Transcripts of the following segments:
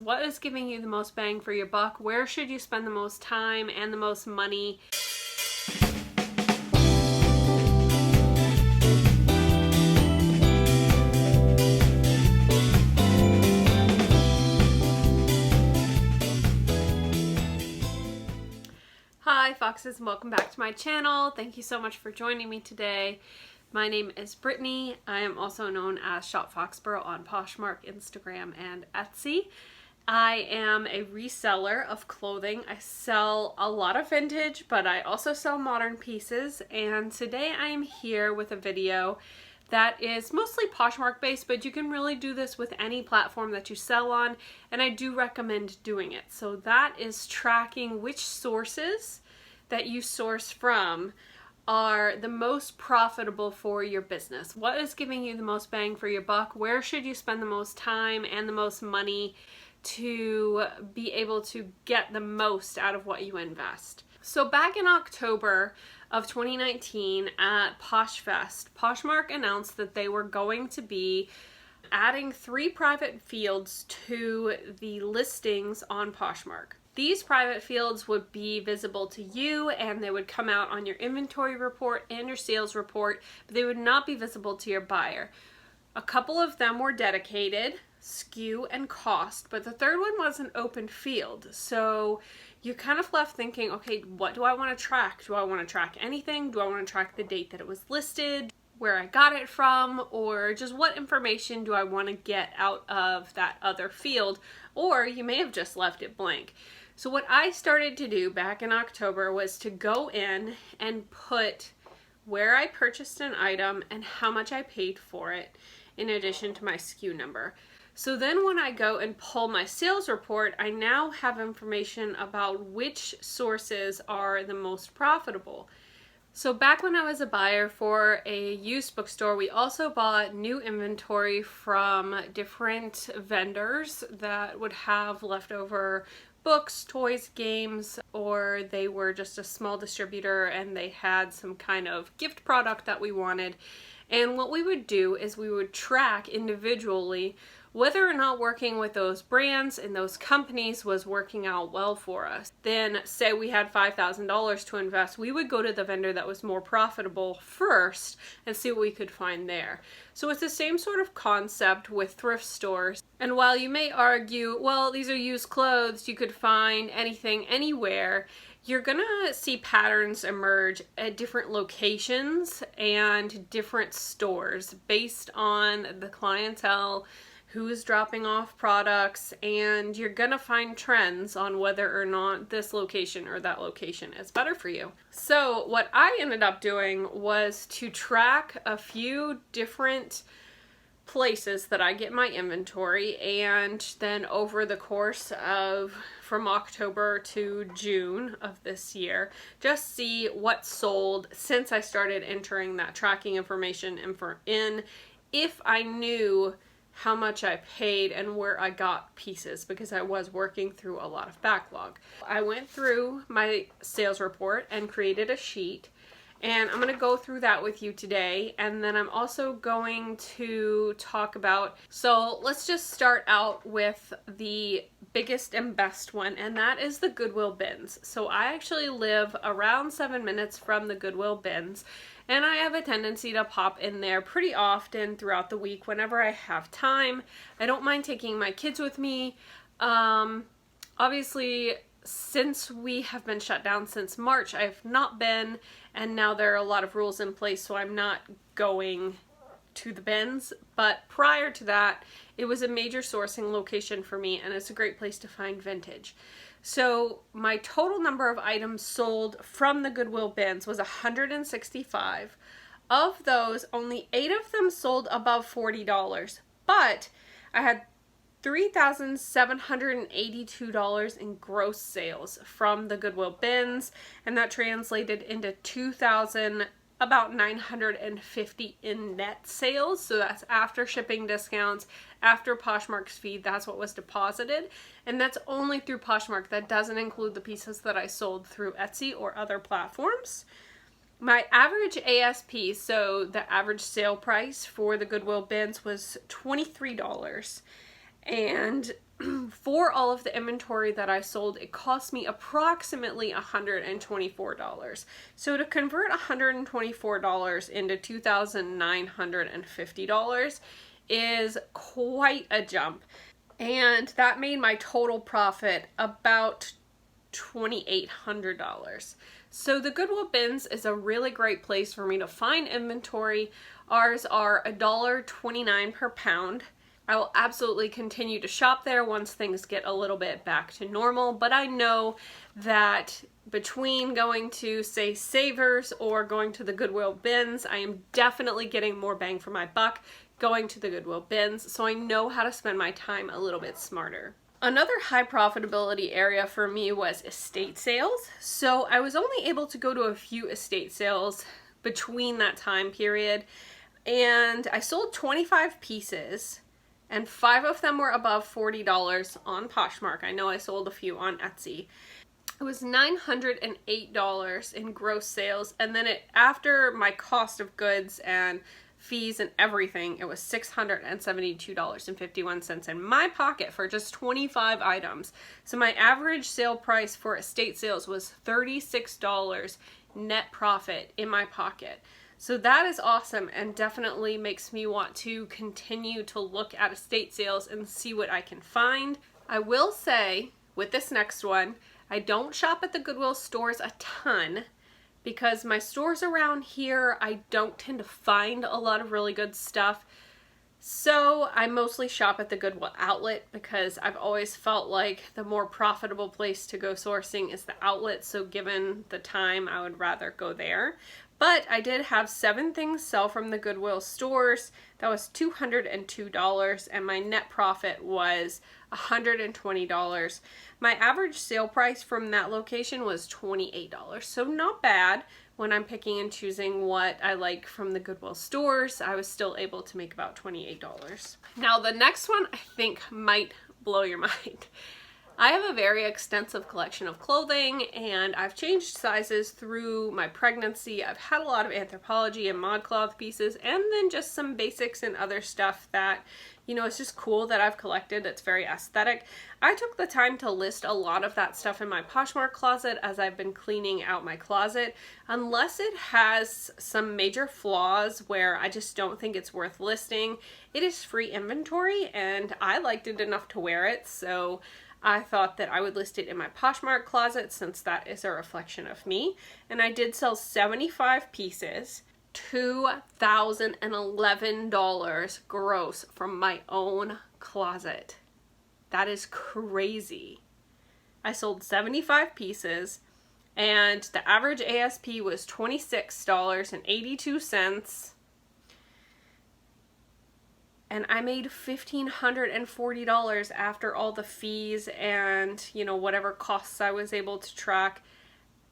What is giving you the most bang for your buck? Where should you spend the most time and the most money? Hi Foxes, and welcome back to my channel. Thank you so much for joining me today. My name is Brittany. I am also known as SHOPFOXBURROW on Poshmark, Instagram, and Etsy. I am a reseller of clothing. I sell a lot of vintage, but I also sell modern pieces. And today I am here with a video that is mostly Poshmark based, but you can really do this with any platform that you sell on, and I do recommend doing it. So that is tracking which sources that you source from are the most profitable for your business. What is giving you the most bang for your buck? Where should you spend the most time and the most money to be able to get the most out of what you invest? So back in October of 2019 at PoshFest, Poshmark announced that they were going to be adding 3 private fields to the listings on Poshmark. These private fields would be visible to you, and they would come out on your inventory report and your sales report, but they would not be visible to your buyer. A couple of them were dedicated, SKU and cost, but the third one was an open field. So you're kind of left thinking, okay, what do I want to track? Do I want to track anything? Do I want to track the date that it was listed, where I got it from, or just what information do I want to get out of that other field? Or you may have just left it blank. So what I started to do back in October was to go in and put where I purchased an item and how much I paid for it, in addition to my SKU number. So then when I go and pull my sales report, I now have information about which sources are the most profitable. So back when I was a buyer for a used bookstore, we also bought new inventory from different vendors that would have leftover books, toys, games, or they were just a small distributor and they had some kind of gift product that we wanted. And what we would do is we would track individually whether or not working with those brands and those companies was working out well for us. Then say we had $5,000 to invest, we would go to the vendor that was more profitable first and see what we could find there. So it's the same sort of concept with thrift stores. And while you may argue, well, these are used clothes, you could find anything anywhere, you're gonna see patterns emerge at different locations and different stores based on the clientele, who's dropping off products, and you're gonna find trends on whether or not this location or that location is better for you. So what I ended up doing was to track a few different places that I get my inventory, and then over the course of from October to June of this year, just see what sold since I started entering that tracking information in, if I knew how much I paid and where I got pieces, because I was working through a lot of backlog. I went through my sales report and created a sheet, and I'm going to go through that with you today, and then I'm also going to talk about, so let's just start out with the biggest and best one, and that is the Goodwill bins. So I actually live around 7 minutes from the Goodwill bins, and I have a tendency to pop in there pretty often throughout the week whenever I have time. I don't mind taking my kids with me. Obviously, since we have been shut down since March, I've not been, and now there are a lot of rules in place, so I'm not going to the bins. But prior to that, it was a major sourcing location for me, and it's a great place to find vintage. So my total number of items sold from the Goodwill bins was 165. Of those, only 8 of them sold above $40, but I had $3,782 in gross sales from the Goodwill bins, and that translated into about $950 in net sales. So that's after shipping discounts, after Poshmark's fee. That's what was deposited, and that's only through Poshmark. That doesn't include the pieces that I sold through Etsy or other platforms. My average ASP, so the average sale price for the Goodwill bins, was $23. And for all of the inventory that I sold, it cost me approximately $124. So to convert $124 into $2,950 is quite a jump. And that made my total profit about $2,800. So the Goodwill bins is a really great place for me to find inventory. Ours are $1.29 per pound. I will absolutely continue to shop there once things get a little bit back to normal, but I know that between going to, say, Savers or going to the Goodwill bins, I am definitely getting more bang for my buck going to the Goodwill bins, so I know how to spend my time a little bit smarter. Another high profitability area for me was estate sales. So I was only able to go to a few estate sales between that time period, and I sold 25 pieces, and 5 of them were above $40 on Poshmark. I know I sold a few on Etsy. It was $908 in gross sales, and then after my cost of goods and fees and everything, it was $672.51 in my pocket for just 25 items. So my average sale price for estate sales was $36 net profit in my pocket. So that is awesome and definitely makes me want to continue to look at estate sales and see what I can find. I will say with this next one, I don't shop at the Goodwill stores a ton because my stores around here, I don't tend to find a lot of really good stuff. So I mostly shop at the Goodwill outlet because I've always felt like the more profitable place to go sourcing is the outlet. So given the time, I would rather go there. But I did have 7 things sell from the Goodwill stores. That was $202, and my net profit was $120. My average sale price from that location was $28, so not bad. When I'm picking and choosing what I like from the Goodwill stores, I was still able to make about $28. Now the next one I think might blow your mind. I have a very extensive collection of clothing, and I've changed sizes through my pregnancy. I've had a lot of Anthropologie and ModCloth pieces, and then just some basics and other stuff that, you know, it's just cool that I've collected. It's very aesthetic. I took the time to list a lot of that stuff in my Poshmark closet as I've been cleaning out my closet. Unless it has some major flaws where I just don't think it's worth listing, it is free inventory, and I liked it enough to wear it, so I thought that I would list it in my Poshmark closet since that is a reflection of me. And I did sell 75 pieces, $2,011 gross from my own closet. That is crazy. I sold 75 pieces, and the average ASP was $26.82. And I made $1,540 after all the fees and, you know, whatever costs I was able to track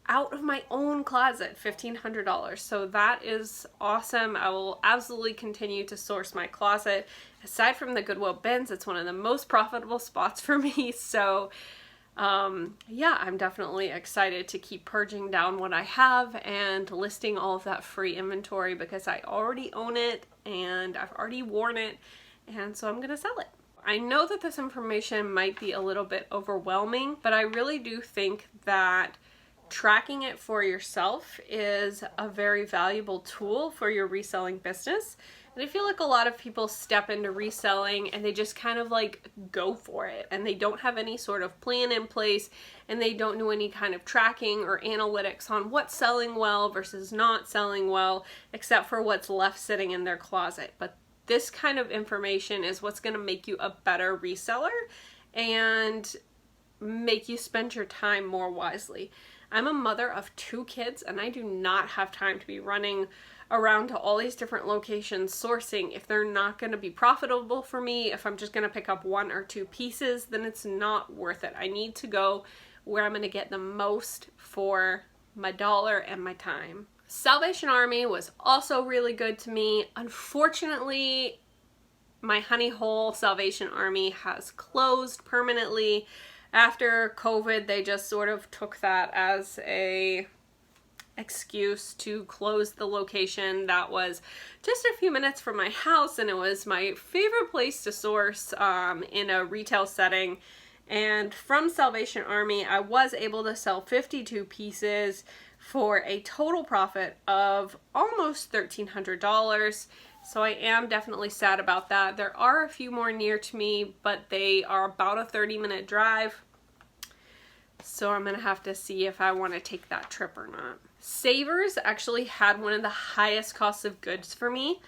out of my own closet, $1,500. So that is awesome. I will absolutely continue to source my closet. Aside from the Goodwill bins, it's one of the most profitable spots for me. So yeah, I'm definitely excited to keep purging down what I have and listing all of that free inventory because I already own it and I've already worn it, and so I'm gonna sell it. I know that this information might be a little bit overwhelming, but I really do think that tracking it for yourself is a very valuable tool for your reselling business. And I feel like a lot of people step into reselling and they just kind of like go for it, and they don't have any sort of plan in place, and they don't do any kind of tracking or analytics on what's selling well versus not selling well, except for what's left sitting in their closet. But this kind of information is what's going to make you a better reseller and make you spend your time more wisely. I'm a mother of 2 kids, and I do not have time to be running around to all these different locations sourcing. If they're not going to be profitable for me, if I'm just going to pick up 1 or 2 pieces, then it's not worth it. I need to go where I'm going to get the most for my dollar and my time. Salvation Army was also really good to me. Unfortunately, my Honey Hole Salvation Army has closed permanently. After COVID, they just sort of took that as a excuse to close the location that was just a few minutes from my house, and it was my favorite place to source in a retail setting. And from Salvation Army, I was able to sell 52 pieces for a total profit of almost $1,300. So I am definitely sad about that. There are a few more near to me, but they are about a 30-minute drive. So I'm going to have to see if I want to take that trip or not. Savers actually had one of the highest costs of goods for me.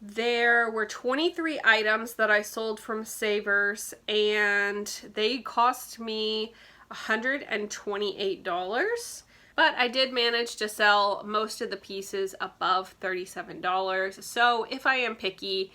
There were 23 items that I sold from Savers, and they cost me $128. But I did manage to sell most of the pieces above $37. So if I am picky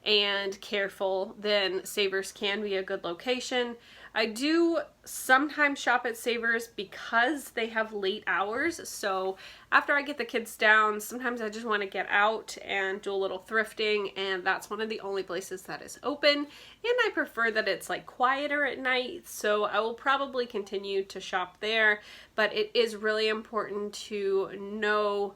and careful, then Savers can be a good location. I do sometimes shop at Savers because they have late hours. So after I get the kids down, sometimes I just want to get out and do a little thrifting, and that's one of the only places that is open. And I prefer that it's like quieter at night, so I will probably continue to shop there. But it is really important to know,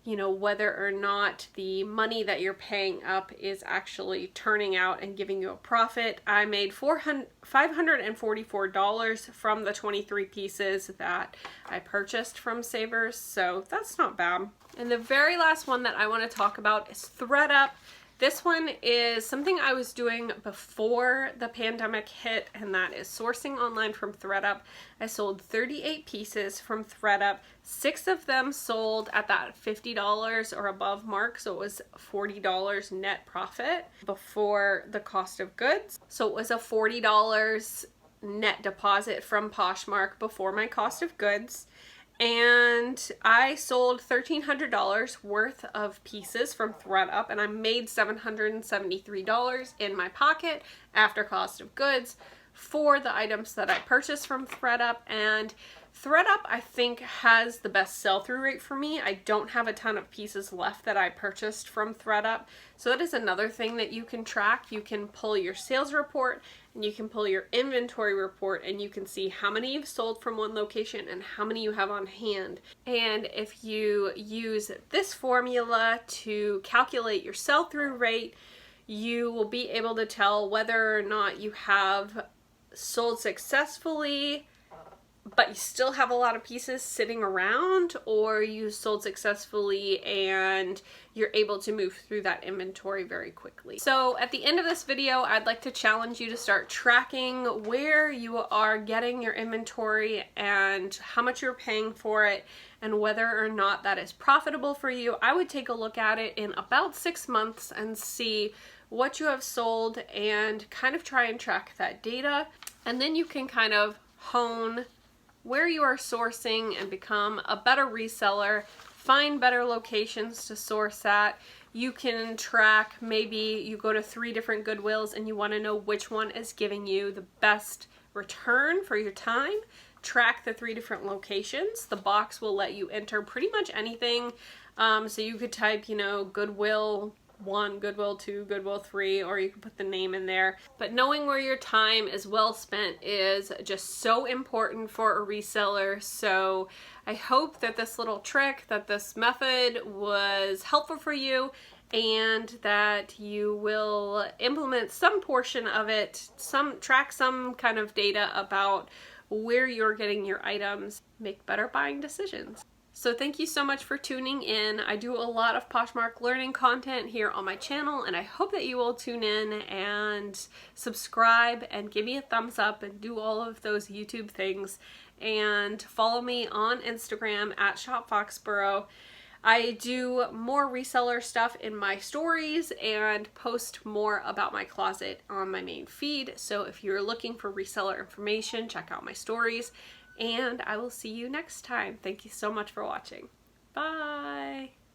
whether or not the money that you're paying up is actually turning out and giving you a profit. I made $544 from the 23 pieces that I purchased from Savers, so that's not bad. And the very last one that I want to talk about is ThreadUp. This one is something I was doing before the pandemic hit, and that is sourcing online from ThreadUp. I sold 38 pieces from ThreadUp. 6 of them sold at that $50 or above mark, so it was $40 net profit before the cost of goods. So it was a $40 net deposit from Poshmark before my cost of goods. And I sold $1,300 worth of pieces from ThreadUp, and I made $773 in my pocket after cost of goods for the items that I purchased from ThreadUp. And ThreadUp, I think, has the best sell-through rate for me. I don't have a ton of pieces left that I purchased from ThreadUp. So that is another thing that you can track. You can pull your sales report and you can pull your inventory report, and you can see how many you've sold from one location and how many you have on hand. And if you use this formula to calculate your sell-through rate, you will be able to tell whether or not you have sold successfully but you still have a lot of pieces sitting around, or you sold successfully and you're able to move through that inventory very quickly. So at the end of this video, I'd like to challenge you to start tracking where you are getting your inventory and how much you're paying for it, and whether or not that is profitable for you. I would take a look at it in about 6 months and see what you have sold and kind of try and track that data. And then you can kind of hone where you are sourcing and become a better reseller, find better locations to source at. You can track, maybe you go to 3 different Goodwills and you want to know which one is giving you the best return for your time. Track the 3 different locations. The box will let you enter pretty much anything. So you could type, Goodwill 1, Goodwill 2, Goodwill 3, or you can put the name in there. But knowing where your time is well spent is just so important for a reseller. So I hope that this little trick, that this method was helpful for you, and that you will implement some portion of it, track some kind of data about where you're getting your items, make better buying decisions. So thank you so much for tuning in. I do a lot of Poshmark learning content here on my channel, and I hope that you will tune in and subscribe and give me a thumbs up and do all of those YouTube things, and follow me on Instagram at ShopFoxBURROW. I do more reseller stuff in my stories and post more about my closet on my main feed. So if you're looking for reseller information, check out my stories. And I will see you next time. Thank you so much for watching. Bye!